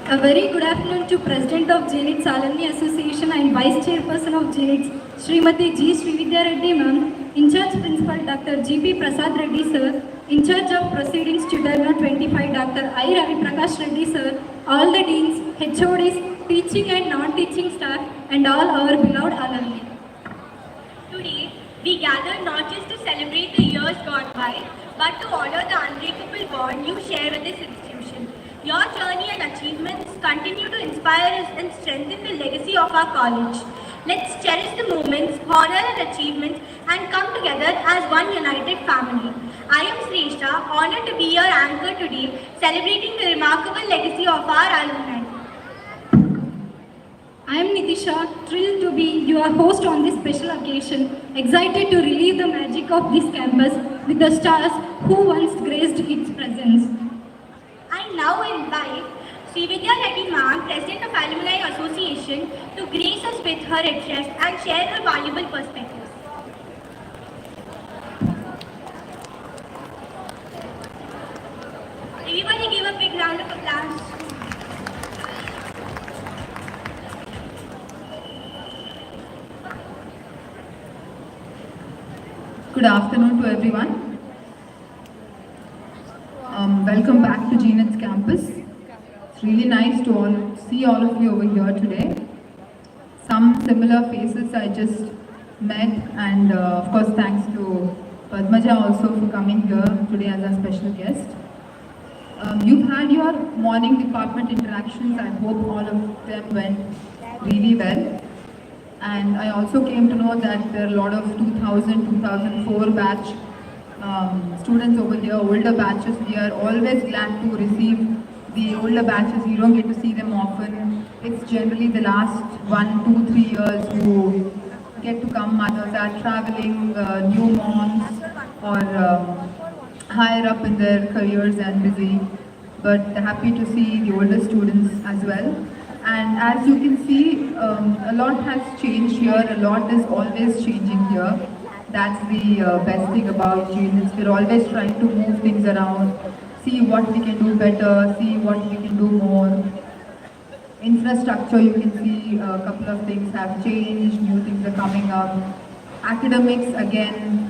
A very good afternoon to President of JNITS Alumni Association and Vice Chairperson of JNITS, Srimati G. Srividya Reddy Ma'am, In charge Principal Dr. G.P. Prasad Reddy Sir, In charge of Proceedings to Learner 25 Dr. I. Ravi Prakash Reddy Sir, all the Deans, HODs, teaching and non-teaching staff, and all our beloved alumni. Today, we gather not just to celebrate the years gone by, but to honor the unbreakable bond you share with this institution. Your journey and achievements continue to inspire us and strengthen the legacy of our college. Let's cherish the moments, honor our achievements, and come together as one united family. I am Srishta, honored to be your anchor today, celebrating the remarkable legacy of our alumni. I am Nitisha, thrilled to be your host on this special occasion, excited to relive the magic of this campus with the stars who once graced its presence. I now invite Srividya Reddy Ma'am, President of Alumni Association, to grace us with her address and share her valuable perspectives. Everybody give a big round of applause. Good afternoon to everyone. Welcome back to GNITS campus. It's really nice to see all of you over here today. Some similar faces I just met, and of course thanks to Padmaja also for coming here today as a special guest. You've had your morning department interactions. I hope all of them went really well. And I also came to know that there are a lot of 2000, 2004 batch students over here, older batches. We are always glad to receive the older batches. You don't get to see them often. It's generally the last 1, 2, 3 years who get to come. Others are traveling, new moms, or higher up in their careers and busy. But happy to see the older students as well. And as you can see, a lot has changed here. A lot is always changing here. That's the best thing about GNITS. We're always trying to move things around, see what we can do better, see what we can do more. Infrastructure, you can see a couple of things have changed, new things are coming up. Academics, again,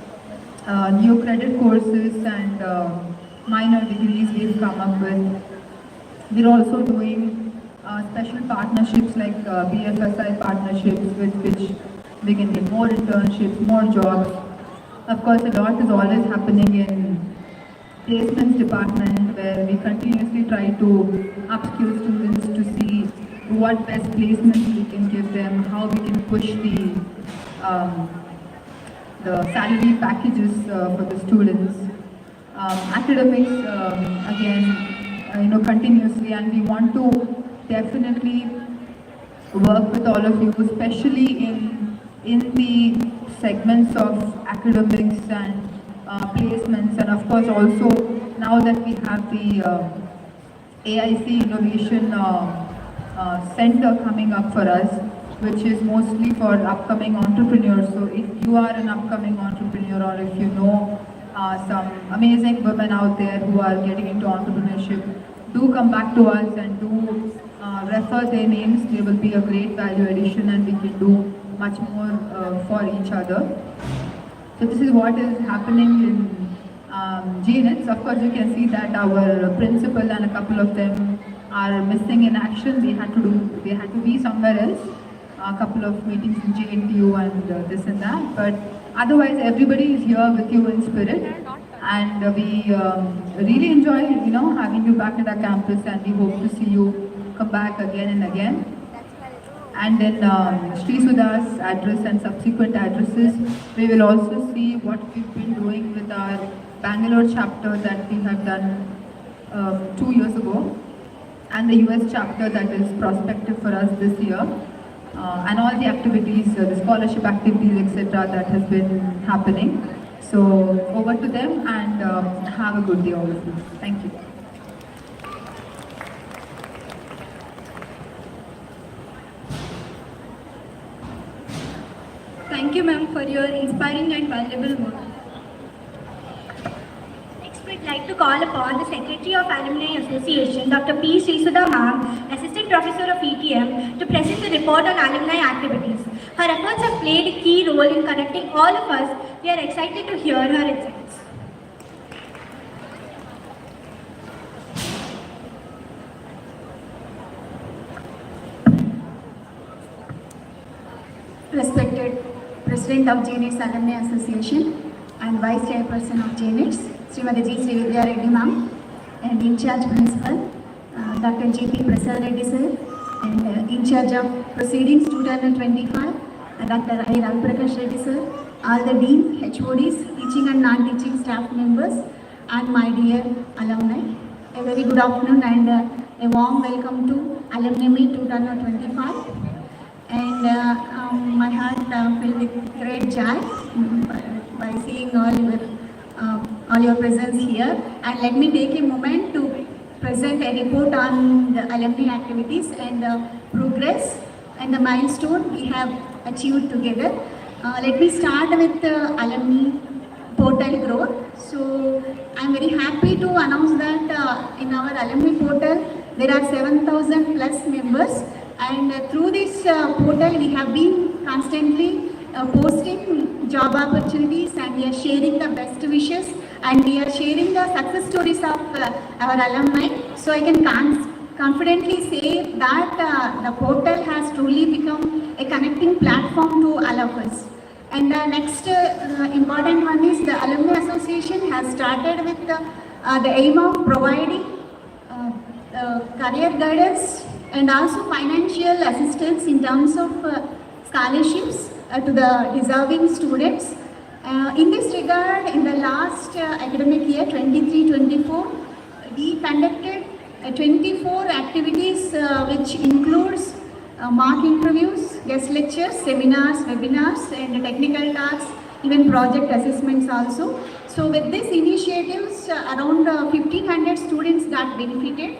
new credit courses and minor degrees we've come up with. We're also doing special partnerships like BFSI partnerships with which we can get more internships, more jobs. Of course, a lot is always happening in placements department where we continuously try to upskill students to see what best placements we can give them, how we can push the salary packages for the students. Academics, again, continuously, and we want to definitely work with all of you, especially in the segments of academics and placements, and of course also now that we have the AIC Innovation Center coming up for us, which is mostly for upcoming entrepreneurs. So if you are an upcoming entrepreneur, or if you know some amazing women out there who are getting into entrepreneurship, do come back to us and do refer their names. They will be a great value addition, and we can do much more for each other. So this is what is happening in GNITS. Of course, you can see that our principal and a couple of them are missing in action. They had to be somewhere else. A couple of meetings in JNTU and this and that. But otherwise, everybody is here with you in spirit. And we really enjoy, having you back at our campus, and we hope to see you come back again and again. And then Sri Sudha's address and subsequent addresses, we will also see what we've been doing with our Bangalore chapter that we have done 2 years ago, and the US chapter that is prospective for us this year, and all the activities, the scholarship activities, etc. that has been happening. So over to them, and have a good day, all of you. Thank you. Thank you, ma'am, for your inspiring and valuable work. Next, we'd like to to call upon the Secretary of Alumni Association, Dr. P. Srisudha Ma'am, Assistant Professor of ETM, to present the report on alumni activities. Her efforts have played a key role in connecting all of us. We are excited to hear her insights. Respected President of JNITS Alumni Association and Vice Chairperson of JNITS, Srimati G. Srividya Reddy Ma'am, and In Charge Principal, Dr. G.P. Prasad Reddy Sir, and In Charge of Proceedings 2025, Dr. I. Ravi Prakash Reddy Sir, all the Deans, HODs, teaching and non-teaching staff members, and my dear alumni. A very good afternoon and a warm welcome to Alumni Meet 2025. And my heart filled with great joy by seeing all your presence here. And let me take a moment to present a report on the alumni activities and progress and the milestone we have achieved together. Let me start with the alumni portal growth. So I'm very happy to announce that in our alumni portal there are 7,000 plus members. And through this portal, we have been constantly posting job opportunities, and we are sharing the best wishes, and we are sharing the success stories of our alumni. So I can confidently say that the portal has truly become a connecting platform to all of us. And the next important one is the Alumni Association has started with the aim of providing career guidance and also financial assistance in terms of scholarships to the deserving students. In this regard, in the last academic year 23-24, we conducted 24 activities which includes mock interviews, guest lectures, seminars, webinars, and technical talks, even project assessments also. So with these initiatives, around 1,500 students got benefited.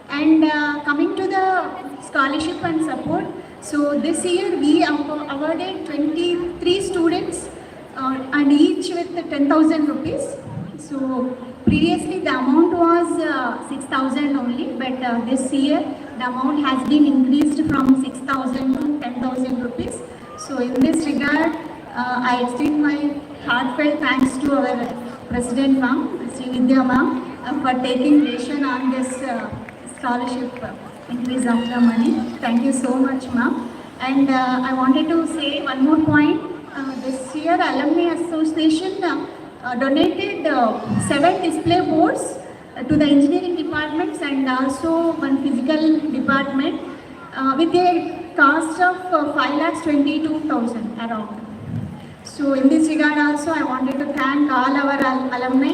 And coming to the scholarship and support, so this year we awarded 23 students and each with 10,000 rupees. So previously the amount was 6,000 only, but this year the amount has been increased from 6,000 to 10,000 rupees. So in this regard, I extend my heartfelt thanks to our President Ma'am, Srividya Ma'am, for taking decision on this scholarship increase of the money. Thank you so much, ma'am. And I wanted to say one more point. This year, Alumni Association donated 7 display boards to the engineering departments and also one physical department with a cost of 5,22,000 around. So in this regard also, I wanted to thank all our alumni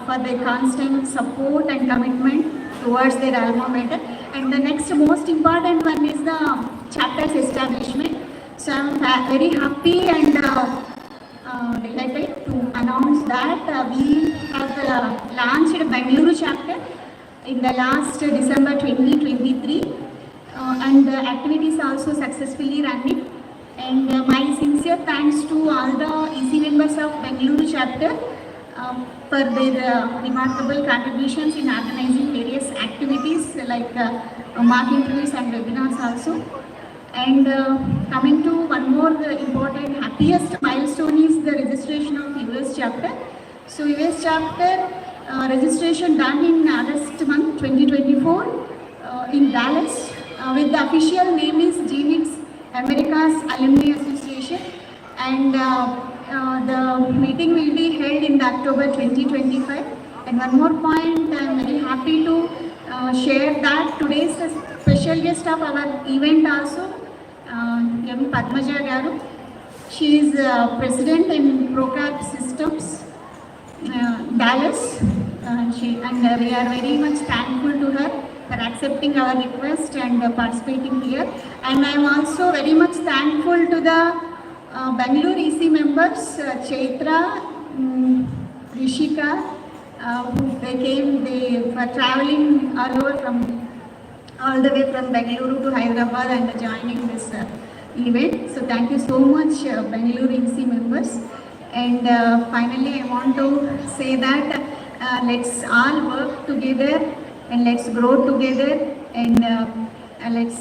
for their constant support and commitment towards their alma mater. And the next most important one is the chapter's establishment. So I'm very happy and delighted to announce that we have launched Bengaluru chapter in the last December 2023 and the activities also successfully running. And my sincere thanks to all the EC members of Bengaluru chapter for their remarkable contributions in organizing various activities like mock interviews and webinars also. And coming to one more important happiest milestone is the registration of US chapter. So US chapter registration done in August month 2024 in Dallas with the official name is JNITS America's Alumni Association, and the meeting will be held in October 2025. And one more point, I am very happy to share that today's special guest of our event also, M. Padmaja Garu. She is President in Procap Systems, Dallas. We are very much thankful to her for accepting our request and participating here. And I am also very much thankful to the Bangalore EC members, Chaitra, Rishika, they were traveling all the way from Bangalore to Hyderabad and joining this event. So thank you so much, Bangalore EC members. And finally, I want to say that let's all work together and let's grow together and let's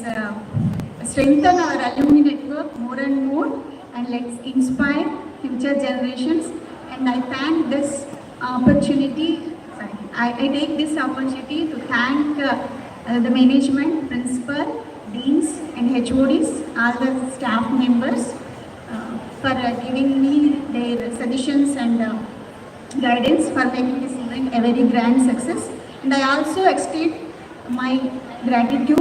strengthen our alumni network more and more and let's inspire future generations. And I thank this opportunity, I take this opportunity to thank the management, principal, deans and HODs, all the staff members for giving me their suggestions and guidance for making this event a very grand success. And I also extend my gratitude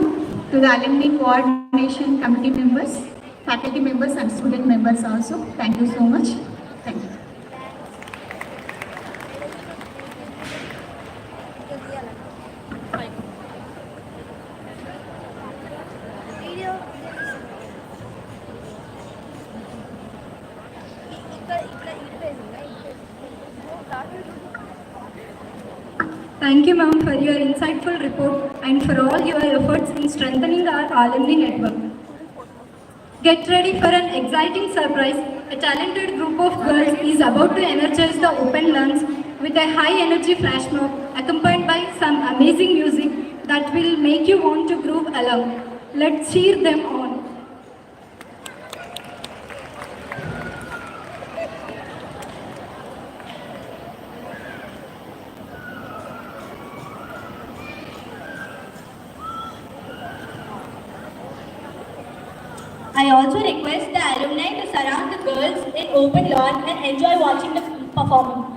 to the alumni coordination committee members, faculty members and student members also. Thank you so much. Thank you. Thank you, ma'am, for your insightful report and for all your efforts in strengthening our alumni network. Get ready for an exciting surprise. A talented group of girls is about to energize the open lands with a high-energy flash mob accompanied by some amazing music that will make you want to groove along. Let's cheer them on. I also request the alumni to surround the girls in open lawn and enjoy watching the performance.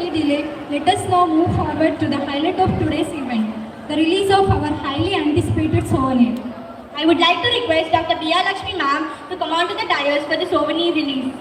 any delay, let us now move forward to the highlight of today's event, the release of our highly anticipated souvenir. I would like to request Dr. B.R. Lakshmi ma'am to come on to the dais for the souvenir release.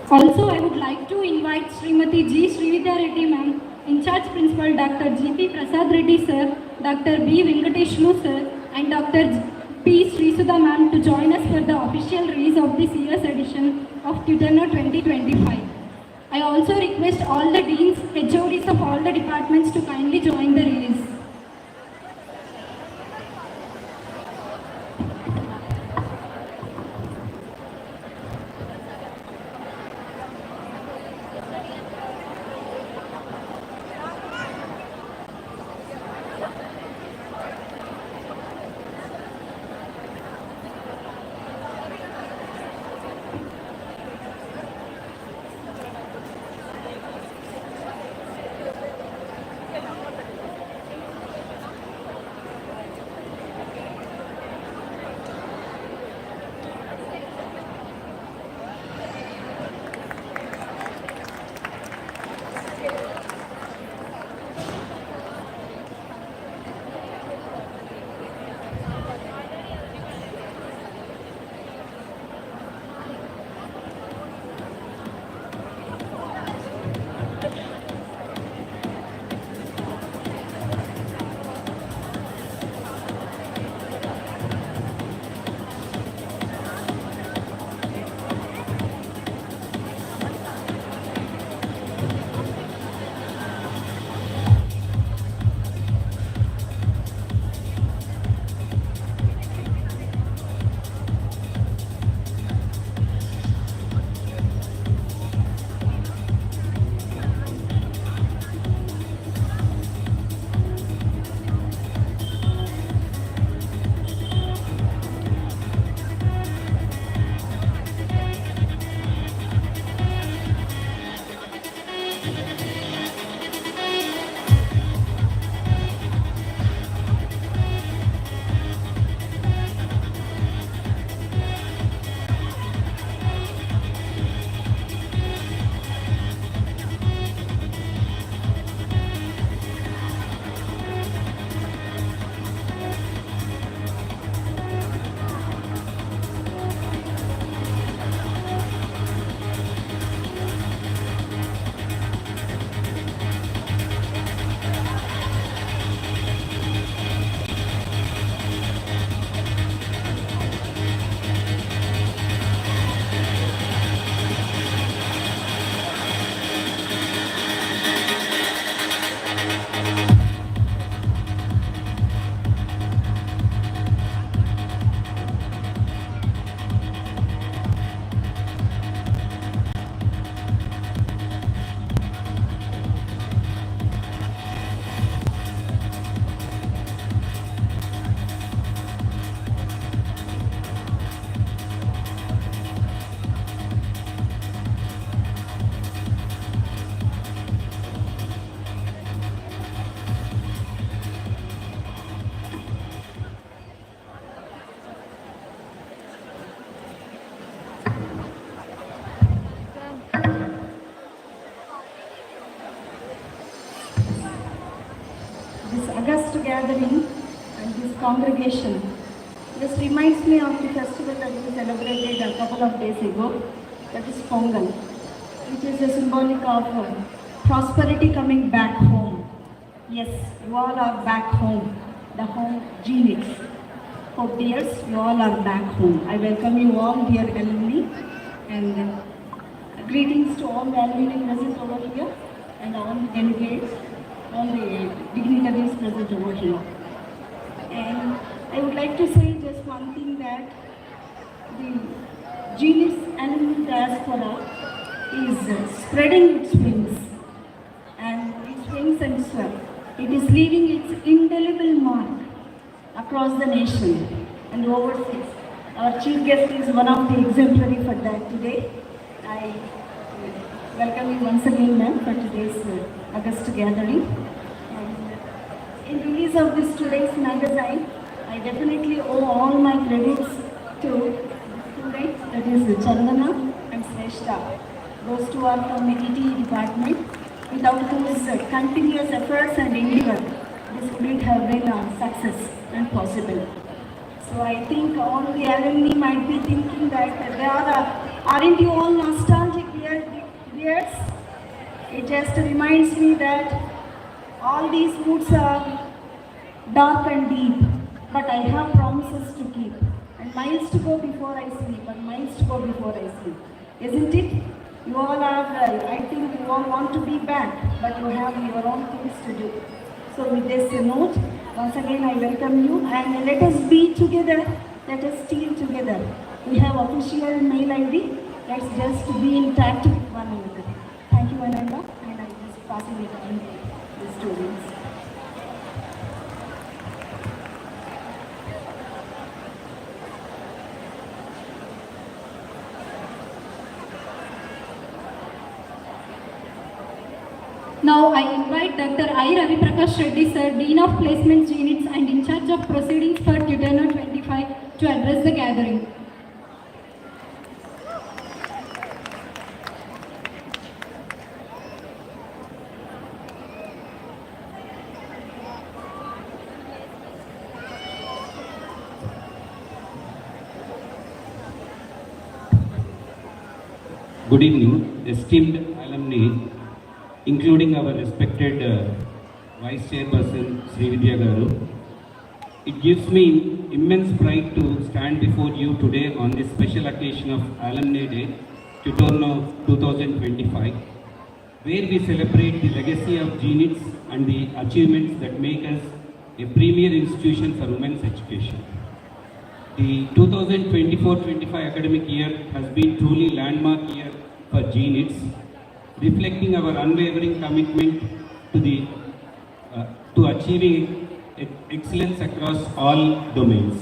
Also, I would like to invite Srimati G. Srividya Reddy ma'am, in charge principal Dr. G.P. Prasad Reddy sir, Dr. B. Venkateshlu sir, and Dr. P. Srisudha ma'am to join us for the official release of this year's edition of Tutorno 2025. I also request all the deans, HODs of all the departments to kindly join the release. This august gathering and this congregation just reminds me of the festival that we celebrated a couple of days ago, that is Pongal, which is a symbolic of prosperity coming back home. Yes, you all are back home, the home Genix. Hope dears, you all are back home. I welcome you all, dear alumni, and greetings to all the alumni present over here and all the delegates, all the dignitaries present over here. And I would like to say just one thing, that the Genix alumni diaspora is spreading its wings, and its wings and swell. It is leaving its indelible mark across the nation and overseas. Our chief guest is one of the exemplary for that today. I welcome you once again, ma'am, for today's August gathering. In release of this today's magazine, I definitely owe all my credits to students, that is Chandana and Sreshta. Those two are from the ETE department. Without whose continuous efforts and endeavor, this wouldn't have been a success and possible. So I think all the alumni might be thinking that aren't you all nostalgic years? It just reminds me that all these moods are dark and deep, but I have promises to keep, and miles to go before I sleep, and miles to go before I sleep. Isn't it? You all are, I think you all want to be back, but you have your own things to do. So with this note, once again I welcome you, and let us be together, let us steal together. We have official mail ID, let's just be in touch with one another. Thank you, Ananda, and I'm just passing it on to the students. Now I invite Dr. I. Ravi Prakash Reddy sir, Dean of Placements Units and in charge of proceedings for Tutorno 25 to address the gathering. Good evening, esteemed alumni, including our respected Vice Chairperson Sri Vidya Garu. It gives me immense pride to stand before you today on this special occasion of Alumni Day, Tutorno 2025, where we celebrate the legacy of GNITS and the achievements that make us a premier institution for women's education. The 2024-25 academic year has been truly landmark year for GNITS, reflecting our unwavering commitment to achieving excellence across all domains.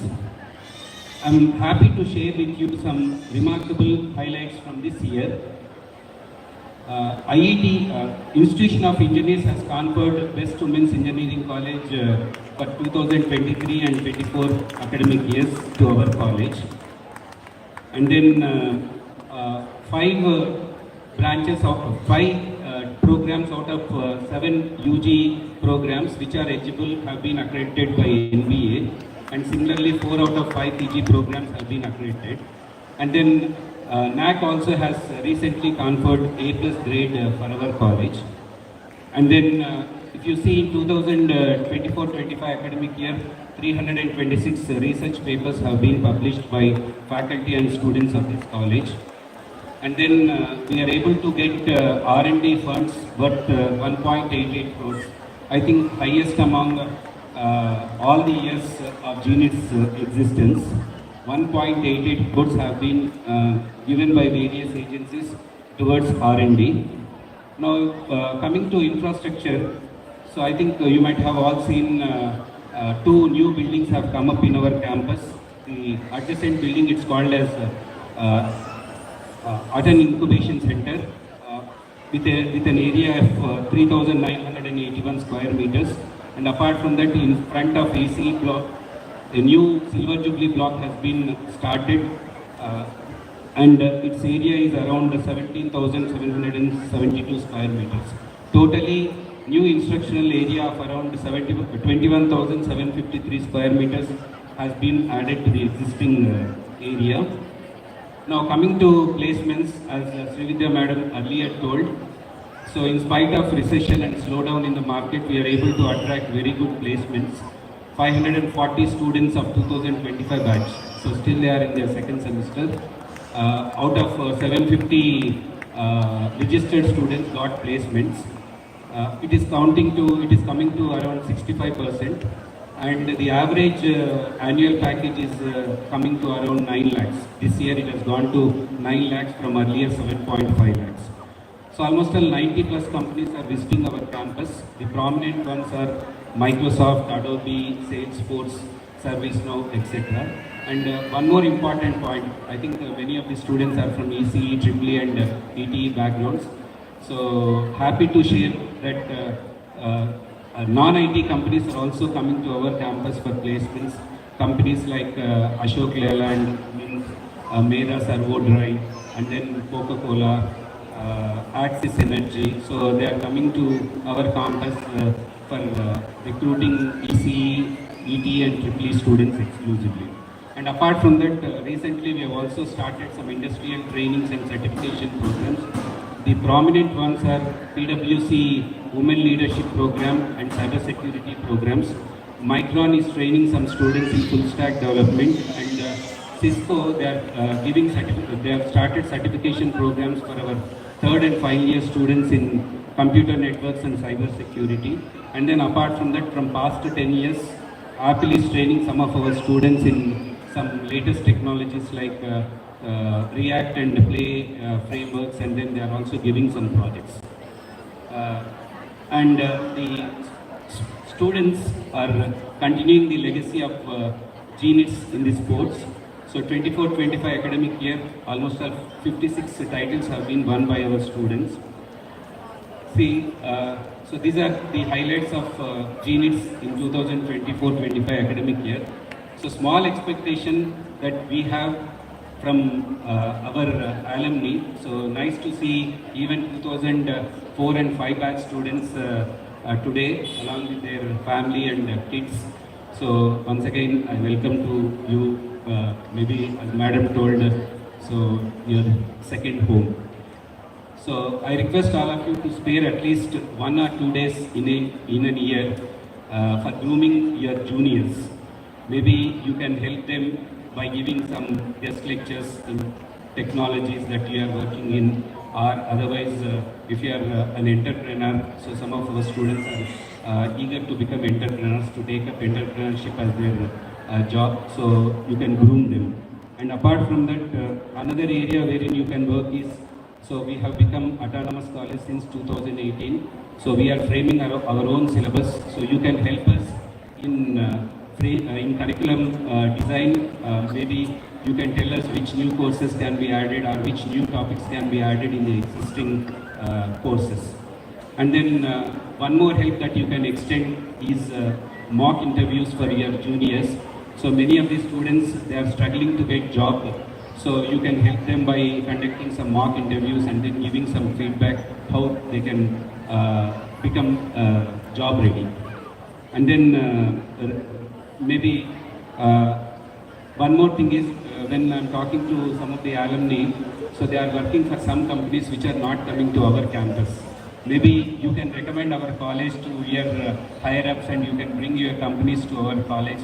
I'm happy to share with you some remarkable highlights from this year. IET, Institution of Engineers, has conferred Best Women's Engineering College for 2023 and 24 academic years to our college. And then five programs out of 7 UG programs which are eligible have been accredited by NBA, and similarly 4 out of 5 PG programs have been accredited. And then NAC also has recently conferred A+ grade for our college. And then if you see in 2024-25 academic year, 326 research papers have been published by faculty and students of this college. And then we are able to get R&D funds worth 1.88 crores. I think highest among all the years of GNIT's existence. 1.88 crores have been given by various agencies towards R&D. Now coming to infrastructure, so I think you might have all seen 2 new buildings have come up in our campus. The adjacent building, it's called as Adan Incubation Center with an area of 3,981 square meters. And apart from that, in front of ACE block, a new Silver Jubilee block has been started, and its area is around 17,772 square meters. Totally, new instructional area of around 21,753 square meters has been added to the existing area. Now coming to placements, as Sri Vidya Madam earlier told, so in spite of recession and slowdown in the market, we are able to attract very good placements. 540 students of 2025 batch, so still they are in their second semester. Out of 750 registered students got placements. It is coming to around 65%, and the average annual package is coming to around 9 lakhs. This year it has gone to 9 lakhs from earlier 7.5 lakhs. So almost 90 plus companies are visiting our campus. The prominent ones are Microsoft, Adobe, Salesforce, ServiceNow, etc. And one more important point, I think many of the students are from ECE, EEE and ETE backgrounds. So happy to share that non-IT companies are also coming to our campus for placements. Companies like Ashok Leyland, Mera Servo Drive, and then Coca-Cola, Axis Energy. So they are coming to our campus for recruiting ECE, ET and EEE students exclusively. And apart from that, recently we have also started some industrial trainings and certification programs. The prominent ones are PwC Women Leadership Program and Cyber Security programs. Micron is training some students in full stack development, and Cisco, they have started certification programs for our third and final year students in computer networks and cyber security. And then apart from that, from past 10 years, Apple is training some of our students in some latest technologies like React and Play frameworks, and then they are also giving some projects. The students are continuing the legacy of GNITS in the sports. So 24-25 academic year, almost 56 titles have been won by our students. See, so these are the highlights of GNITS in 2024-25 academic year. So small expectation that we have from our alumni. So nice to see even 2004 and 5 batch students today along with their family and kids. So once again, I welcome to you. Maybe as madam told, so your second home. So I request all of you to spare at least 1 or 2 days in a year for grooming your juniors. Maybe you can help them by giving some guest lectures in technologies that you are working in, or otherwise if you are an entrepreneur, so some of our students are eager to become entrepreneurs, to take up entrepreneurship as their job, so you can groom them. And apart from that, another area wherein you can work is, so we have become autonomous college since 2018. So we are framing our own syllabus, so you can help us in curriculum design. Maybe you can tell us which new courses can be added or which new topics can be added in the existing courses. And then one more help that you can extend is mock interviews for your juniors. So many of these students, they are struggling to get job. So you can help them by conducting some mock interviews and then giving some feedback how they can become job ready. And then maybe one more thing is when I'm talking to some of the alumni, so they are working for some companies which are not coming to our campus. Maybe you can recommend our college to your higher ups and you can bring your companies to our college.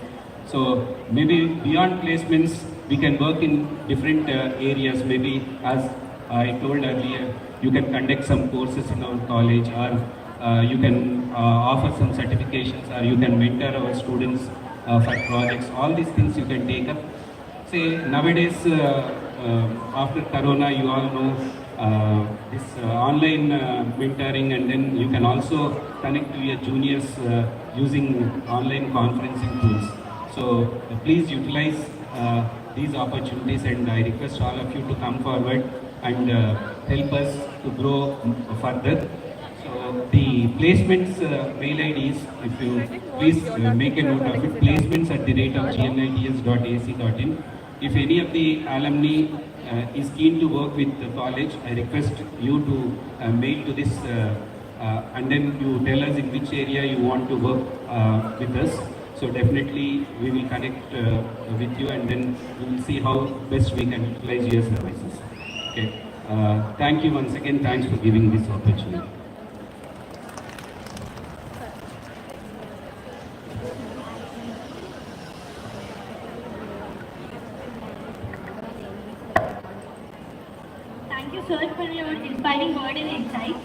So maybe beyond placements, we can work in different areas. Maybe as I told earlier, you can conduct some courses in our college, or you can offer some certifications, or you can mentor our students for projects. All these things you can take up. Say nowadays, after Corona, you all know this online mentoring, and then you can also connect to your juniors using online conferencing tools. So please utilize these opportunities, and I request all of you to come forward and help us to grow further. So the placements mail ID is, if you please make a note of it, placements@gnits.ac.in. If any of the alumni is keen to work with the college, I request you to mail to this and then you tell us in which area you want to work with us. So definitely we will connect with you, and then we will see how best we can utilize your services. Okay. Thank you once again. Thanks for giving this opportunity. Thank you, sir, for your inspiring word and insight.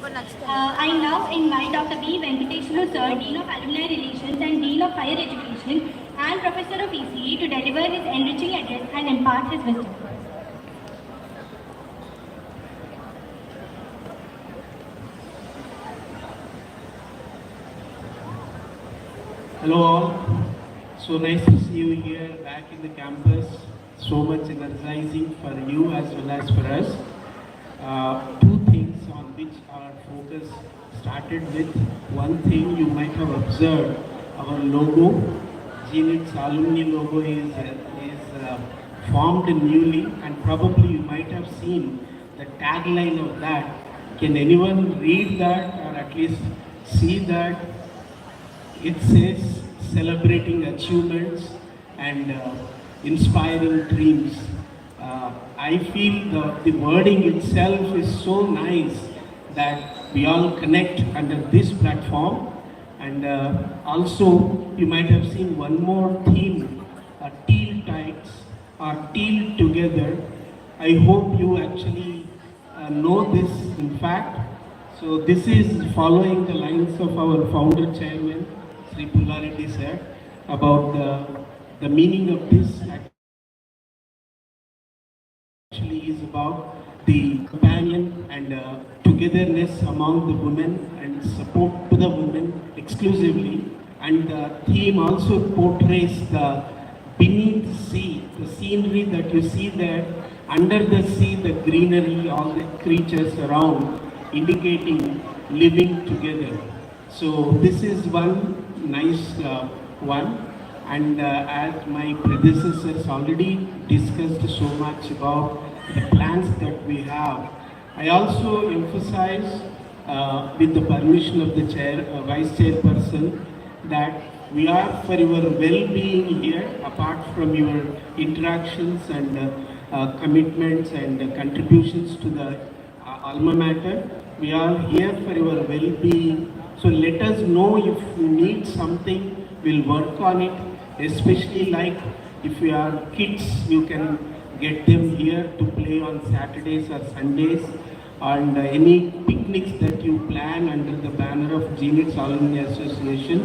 I now invite Dr. B. Venkateshwara, sir, Dean of Alumni Relations and Dean of Higher Education and Professor of ECE, to deliver his enriching address and impart his wisdom. Hello all. So nice to see you here back in the campus. So much energizing for you as well as for us. Two things on which which our focus started with one thing you might have observed. Our logo, GNIT's alumni logo is formed newly, and probably you might have seen the tagline of that. Can anyone read that or at least see that? It says celebrating achievements and inspiring dreams. I feel the wording itself is so nice that we all connect under this platform. And also you might have seen one more theme, teal tights or teal together. I hope you actually know this in fact. So this is following the lines of our founder chairman, Sri Pullareddy sir, about the meaning of this actually is about the companion and togetherness among the women and support to the women exclusively. And the theme also portrays the beneath the sea, the scenery that you see there, under the sea, the greenery, all the creatures around, indicating living together. So this is one nice one. And as my predecessors already discussed so much about the plans that we have, I also emphasize with the permission of the Vice Chairperson that we are for your well-being here, apart from your interactions and commitments and contributions to the alma mater. We are here for your well-being. So let us know if you need something, we'll work on it. Especially like if you are kids, you can get them here to play on Saturdays or Sundays, and any picnics that you plan under the banner of GNIT's Alumni Association,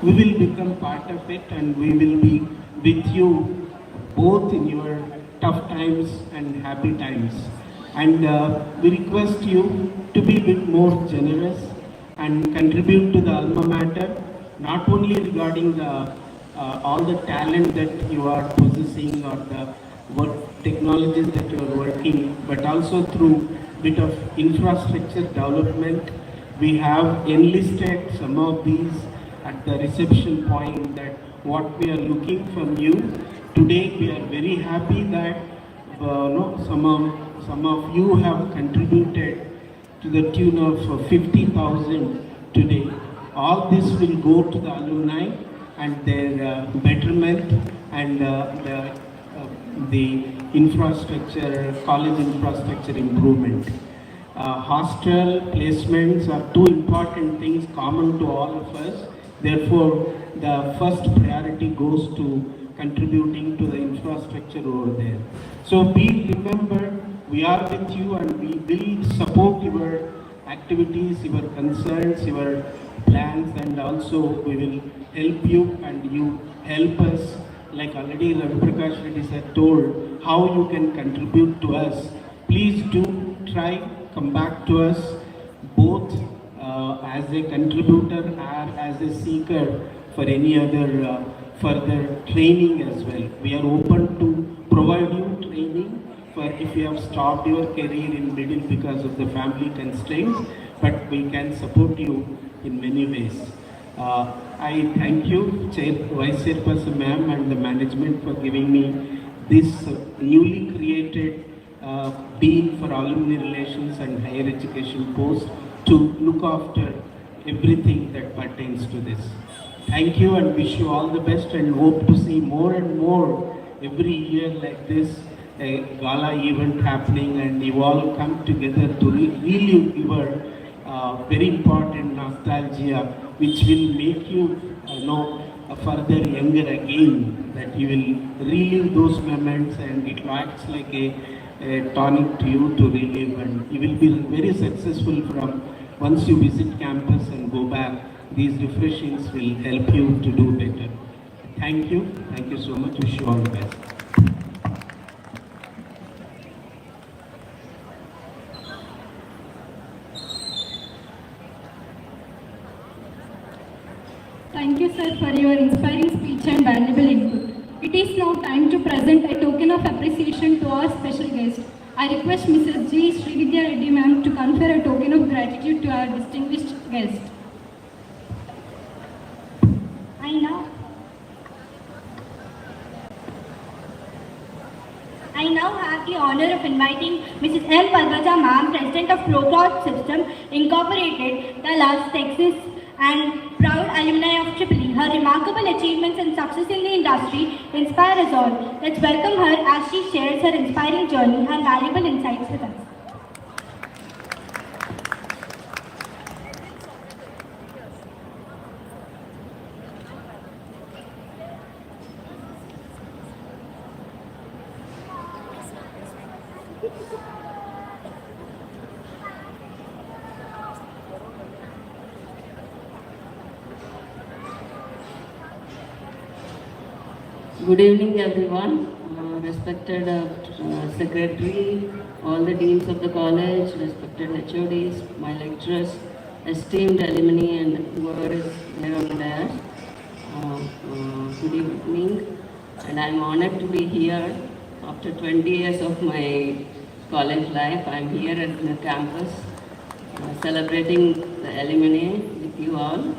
we will become part of it and we will be with you both in your tough times and happy times. And we request you to be a bit more generous and contribute to the alma mater, not only regarding the all the talent that you are possessing or the technologies that you are working, but also through bit of infrastructure development. We have enlisted some of these at the reception point, that what we are looking from you. Today we are very happy that some of you have contributed to the tune of 50,000 today. All this will go to the alumni and their betterment and the infrastructure, college infrastructure improvement. Hostel placements are two important things common to all of us. Therefore, the first priority goes to contributing to the infrastructure over there. So please remember, we are with you and we will support your activities, your concerns, your plans, and also we will help you and you help us. Like already Ravi Prakash Reddy sir told how you can contribute to us. Please do try, come back to us both as a contributor or as a seeker for any other further training as well. We are open to provide you training for if you have stopped your career in middle because of the family constraints, but we can support you in many ways. I thank you, Vice Chairperson ma'am and the management for giving me this newly created Dean for Alumni Relations and Higher Education post to look after everything that pertains to this. Thank you and wish you all the best, and hope to see more and more every year like this, a gala event happening, and you all come together to relive your very important nostalgia, which will make you further younger again, that you will relive those moments and it acts like a tonic to you to relive, and you will be very successful from once you visit campus and go back. These refreshings will help you to do better. Thank you so much, wish you all the best. Thank you, sir, for your inspiring speech and valuable input. It is now time to present a token of appreciation to our special guest. I request Mrs. G. Srividya Reddy ma'am to confer a token of gratitude to our distinguished guest. I now have the honor of inviting Mrs. L. Parvata Ma'am, President of Procloud System Incorporated, Dallas, Texas, and proud alumni of Triple E. Her remarkable achievements and success in the industry inspire us all. Let's welcome her as she shares her inspiring journey and valuable insights with us. Good evening, everyone. Respected Secretary, all the deans of the college, respected HODs, my lecturers, esteemed alumni, and whoever is here on the dais. Good evening, and I'm honored to be here after 20 years of my college life. I'm here at the campus celebrating the alumni with you all.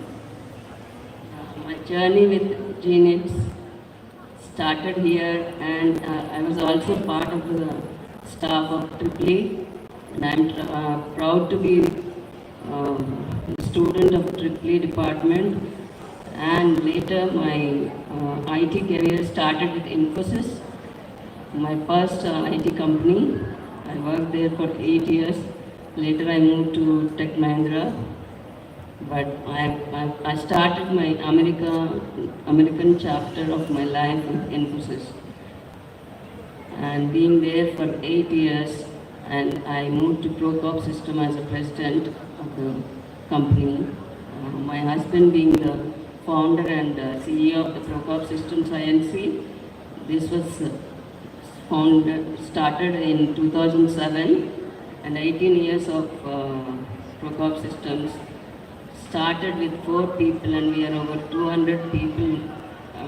My journey with GNITS started here, and I was also part of the staff of Triple E, and I'm proud to be a student of Triple E department. And later my IT career started with Infosys, my first IT company. I worked there for 8 years. Later I moved to Tech Mahindra. But I started my American chapter of my life with Infosys, and being there for 8 years, and I moved to Procop System as a president of the company. My husband being the founder and CEO of the Procop Systems INC. This was started in 2007, and 18 years of Procop Systems. Started with 4 people, and we are over 200 people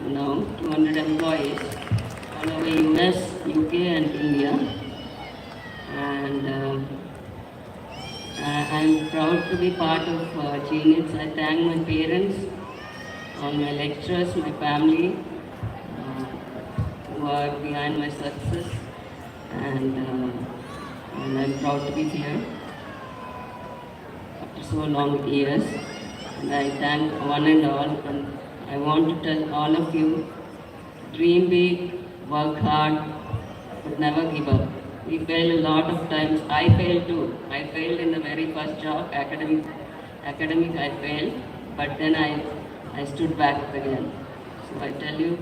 now, 200 employees all over US, UK and India. And I'm proud to be part of GNITS. I thank my parents, all my lecturers, my family who are behind my success, and I'm proud to be here after so long years. And I thank one and all, and I want to tell all of you, dream big, work hard, but never give up. We fail a lot of times. I failed too. I failed in the very first job, academic I failed, but then I stood back again. So I tell you,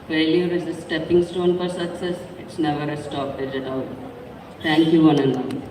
failure is a stepping stone for success. It's never a stoppage at all. Thank you one and all.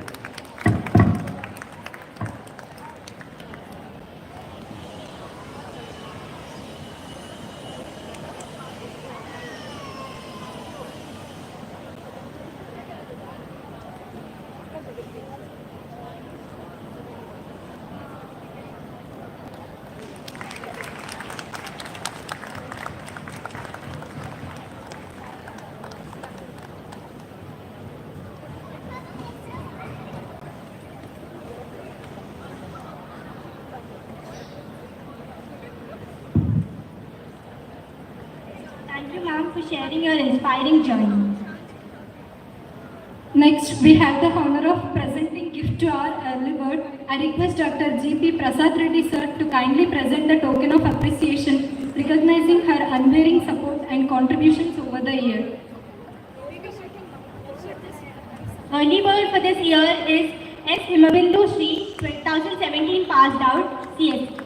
Thank you, ma'am, for sharing your inspiring journey. Next, we have the honor of presenting gift to our early bird. I request Dr. G.P. Prasad Reddy sir to kindly present the token of appreciation, recognizing her unwavering support and contributions over the year. Early bird for this year is S. Himabindu Sri, 2017 passed out, CSE.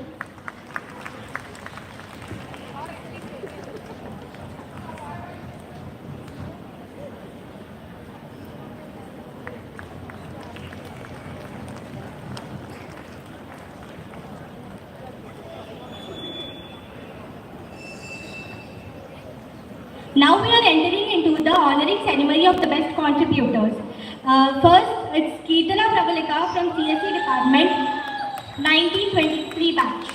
Now we are entering into the honoring ceremony of the best contributors. First, it's Keetana Pravalika from CSE Department, 1923 batch.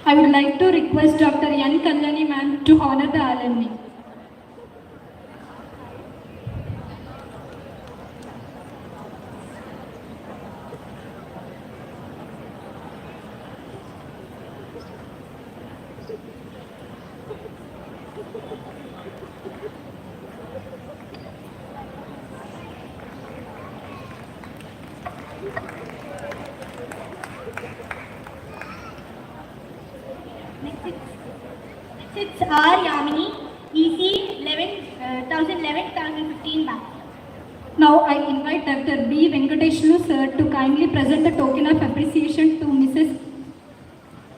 I would like to request Dr. N. Kalyani ma'am to honor the alumni. Next it's R. Yamini, EC 2011-2015 batch. Now I invite Dr. B. Venkateshlu sir to kindly present a token of appreciation to Mrs.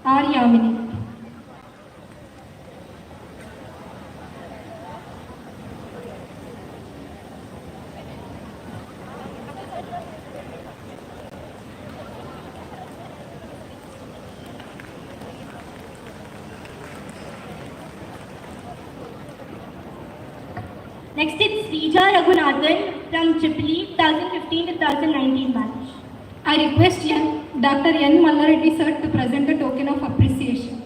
R. Yamini. Next it's Srija Raghunathan from Tripoli 2015-2019 batch. I request Dr. N. Mallareddy sir to present a token of appreciation.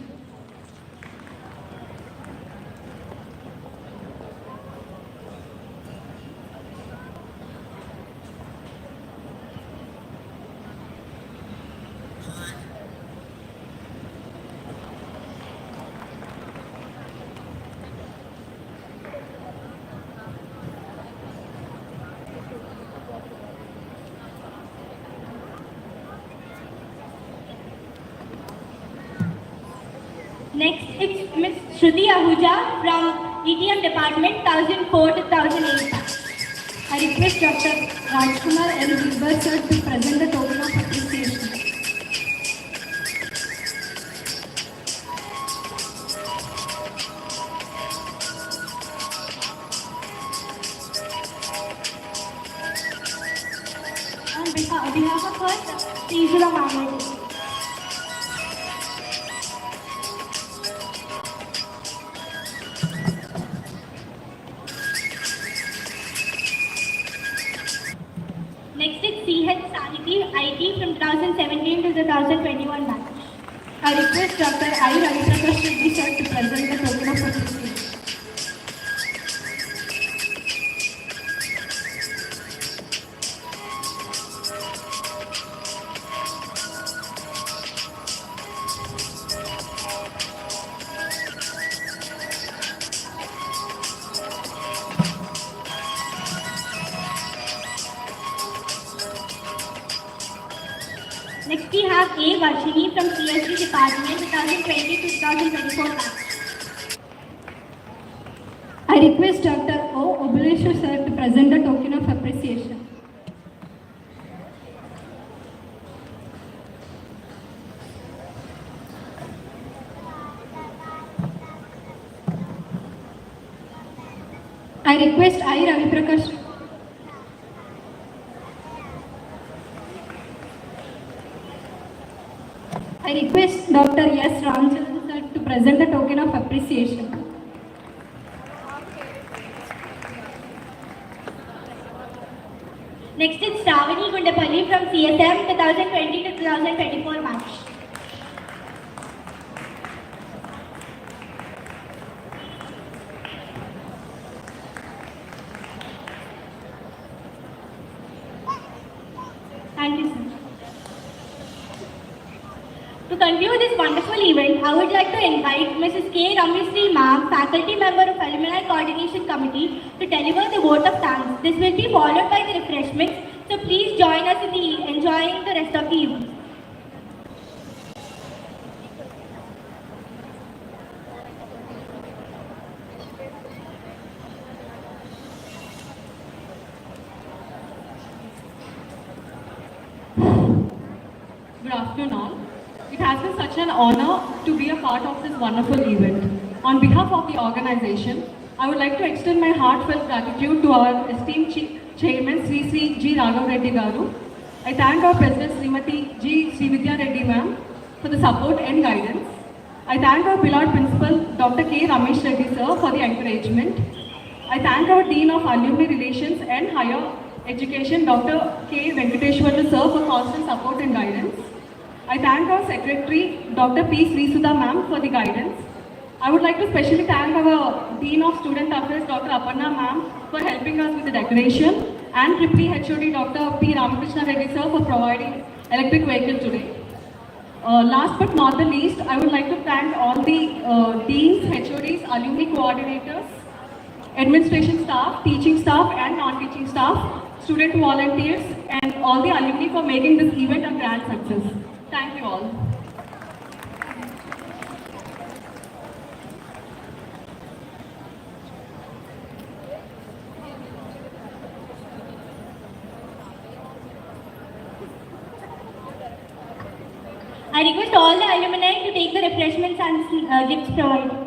Next it's Miss Shruti Ahuja from ETM department 2004-2008 batch. I request Dr. Rajkumar L. Gilbert sir to present the token of appreciation. On behalf of her, Srija Raghunathan. Next is C.H. Sahiti, IT from 2017-2021 batch. I request Dr. I. Raviprakash Reddy sir to present the token of appreciation. Next we have A. Varshini from CSG department 2020-2024 batch. I request Dr. O. Obuleshu sir to present the token of appreciation. I request I. Raviprakash. I request Dr. S. Ramcharan sir to present the token of appreciation. Next is Shravani Gundapalli from CSM 2020-2024 batch. Thank you, sir. To conclude this wonderful event, I would like to invite Mrs. K. Ramishri Ma'am, faculty member of Alumni Coordination Committee, to deliver the vote of thanks. This will be followed by the refreshments, so please join us in enjoying the rest of the evening. Good afternoon all. It has been such an honor to be a part of this wonderful event. On behalf of the organization, I would like to extend my heartfelt gratitude to our esteemed Chairman Sri G. Raghav Reddy Garu. I thank our President Srimati G. Srividya Reddy Ma'am for the support and guidance. I thank our beloved Principal Dr. K. Ramesh Reddy Sir for the encouragement. I thank our Dean of Alumni Relations and Higher Education Dr. K. Venkateshwar Sir for constant support and guidance. I thank our Secretary Dr. P. Srisudha Ma'am for the guidance. I would like to specially thank our Dean of Student Affairs Dr. Aparna Ma'am for helping us with the decoration, and Tripoli HOD Dr. P. Ramakrishna Reddy Sir for providing electric vehicle today. Last but not the least, I would like to thank all the Deans, HODs, alumni coordinators, administration staff, teaching staff and non-teaching staff, student volunteers, and all the alumni for making this event a grand success. Thank you all. I request all the alumni to take the refreshments and gifts provided.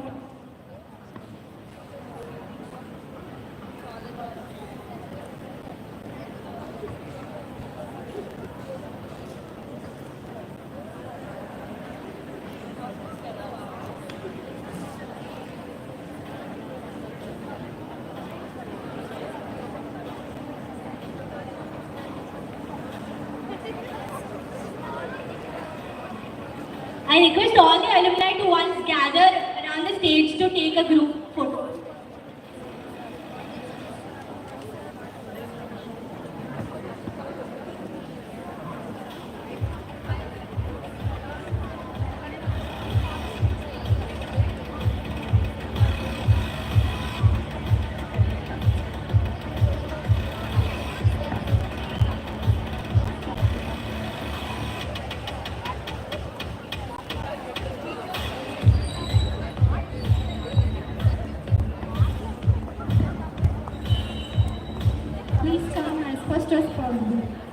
I request all the alumni to once gather around the stage to take a group photo. Please come as fast as possible.